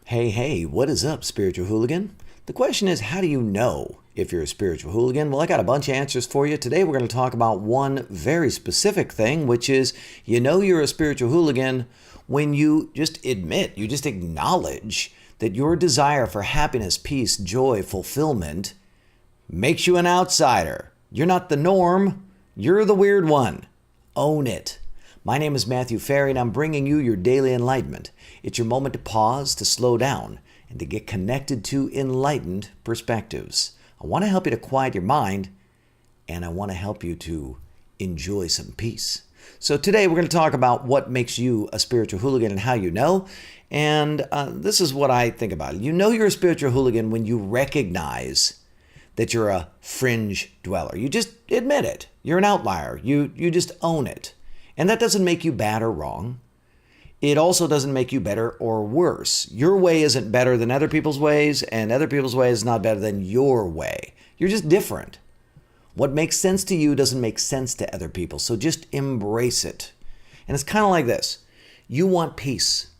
Hey, what is up, Spiritual Hooligan? The question is, how do you know if you're a spiritual hooligan? Well, I got a bunch of answers for you. Today, we're going to talk about one very specific thing, which is you know you're a spiritual hooligan when you just admit, you just acknowledge that your desire for happiness, peace, joy, fulfillment makes you an outsider. You're not the norm. You're the weird one. Own it. My name is Matthew Ferry, and I'm bringing you your daily enlightenment. It's your moment to pause, to slow down, and to get connected to enlightened perspectives. I want to help you to quiet your mind, and I want to help you to enjoy some peace. So today we're going to talk about what makes you a spiritual hooligan and how you know. And this is what I think about it. You know you're a spiritual hooligan when you recognize that you're a fringe dweller. You just admit it. You're an outlier. You just own it. And that doesn't make you bad or wrong. It also doesn't make you better or worse. Your way isn't better than other people's ways, and other people's way is not better than your way. You're just different. What makes sense to you doesn't make sense to other people, so just embrace it. And it's kind of like this. You want peace.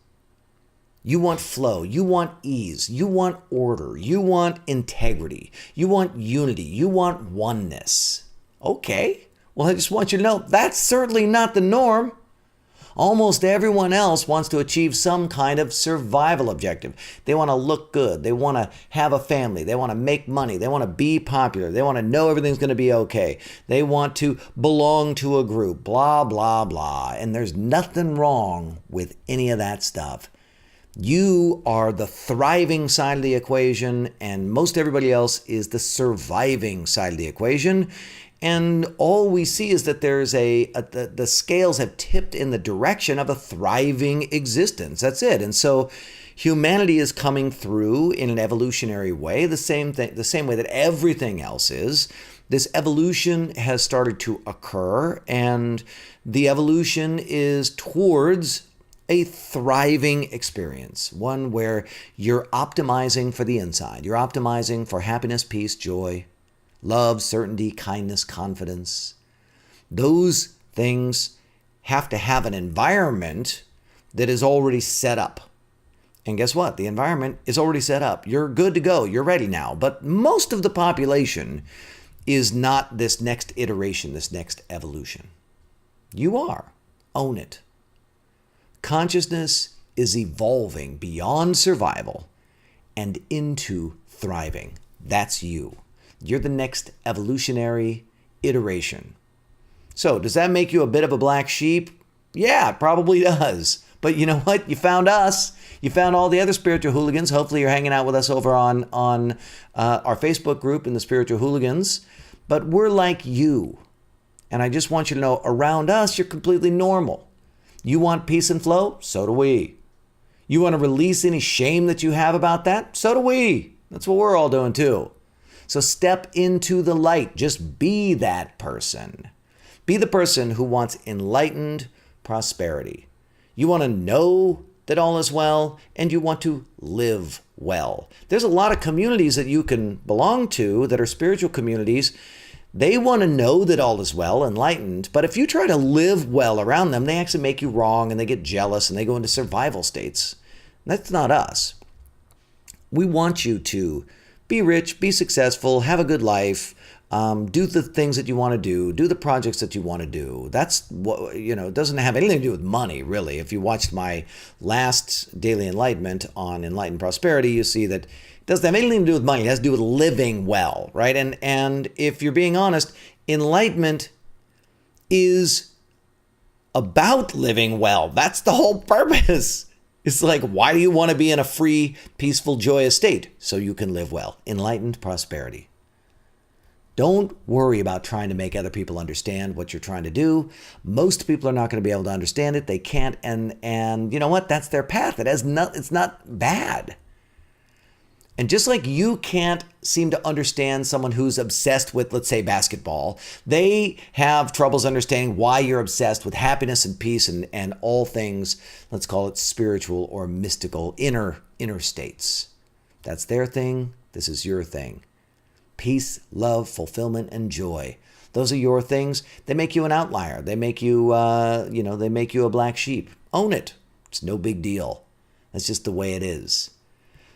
You want flow. You want ease. You want order. You want integrity. You want unity. You want oneness. Okay. Well, I just want you to know that's certainly not the norm. Almost everyone else wants to achieve some kind of survival objective. They want to look good. They want to have a family. They want to make money. They want to be popular. They want to know everything's going to be okay. They want to belong to a group, blah, blah, blah. And there's nothing wrong with any of that stuff. You are the thriving side of the equation, and most everybody else is the surviving side of the equation. And all we see is that there's the scales have tipped in the direction of a thriving existence. That's it. And so humanity is coming through in an evolutionary way, the same way that everything else is. This evolution has started to occur, and the evolution is towards a thriving experience, one where you're optimizing for the inside. You're optimizing for happiness, peace, joy, love, certainty, kindness, confidence. Those things have to have an environment that is already set up. And guess what? The environment is already set up. You're good to go. You're ready now. But most of the population is not this next iteration, this next evolution. You are. Own it. Consciousness is evolving beyond survival and into thriving. That's you. You're the next evolutionary iteration. So, does that make you a bit of a black sheep? Yeah, it probably does. But you know what? You found us. You found all the other spiritual hooligans. Hopefully you're hanging out with us over on our Facebook group in the Spiritual Hooligans. But we're like you. And I just want you to know, around us, you're completely normal. You want peace and flow? So do we. You want to release any shame that you have about that? So do we. That's what we're all doing too. So step into the light. Just be that person. Be the person who wants enlightened prosperity. You want to know that all is well, and you want to live well. There's a lot of communities that you can belong to that are spiritual communities. They want to know that all is well, enlightened, but if you try to live well around them, they actually make you wrong, and they get jealous, and they go into survival states. That's not us. We want you to be rich, be successful, have a good life, do the things that you want to do the projects that you want to do. That's what, it doesn't have anything to do with money, really. If you watched my last Daily Enlightenment on Enlightened Prosperity, you see that it doesn't have anything to do with money. It has to do with living well, right? And if you're being honest, enlightenment is about living well. That's the whole purpose. It's like, why do you want to be in a free, peaceful, joyous state? So you can live well. Enlightened prosperity. Don't worry about trying to make other people understand what you're trying to do. Most people are not going to be able to understand it. They can't. And you know what? That's their path. It's not bad. And just like you can't seem to understand someone who's obsessed with, let's say, basketball, they have troubles understanding why you're obsessed with happiness and peace and all things, let's call it spiritual or mystical, inner states. That's their thing. This is your thing. Peace, love, fulfillment, and joy. Those are your things. They make you an outlier. They make you, they make you a black sheep. Own it. It's no big deal. That's just the way it is.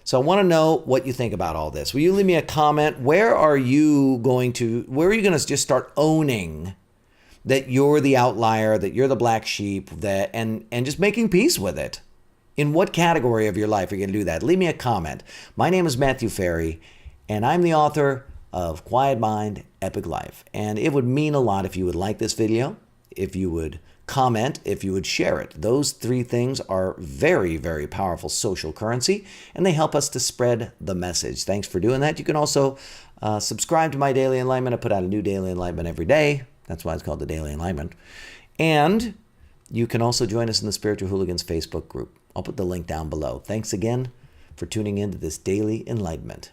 So I want to know what you think about all this. Will you leave me a comment? Where are you going to just start owning that you're the outlier, that you're the black sheep, and just making peace with it? In what category of your life are you going to do that? Leave me a comment. My name is Matthew Ferry, and I'm the author of Quiet Mind, Epic Life. And it would mean a lot if you would like this video, if you would comment, if you would share it. Those three things are very, very powerful social currency, and they help us to spread the message. Thanks for doing that. You can also subscribe to my Daily Enlightenment. I put out a new Daily Enlightenment every day. That's why it's called the Daily Enlightenment. And you can also join us in the Spiritual Hooligans Facebook group. I'll put the link down below. Thanks again for tuning in to this Daily Enlightenment.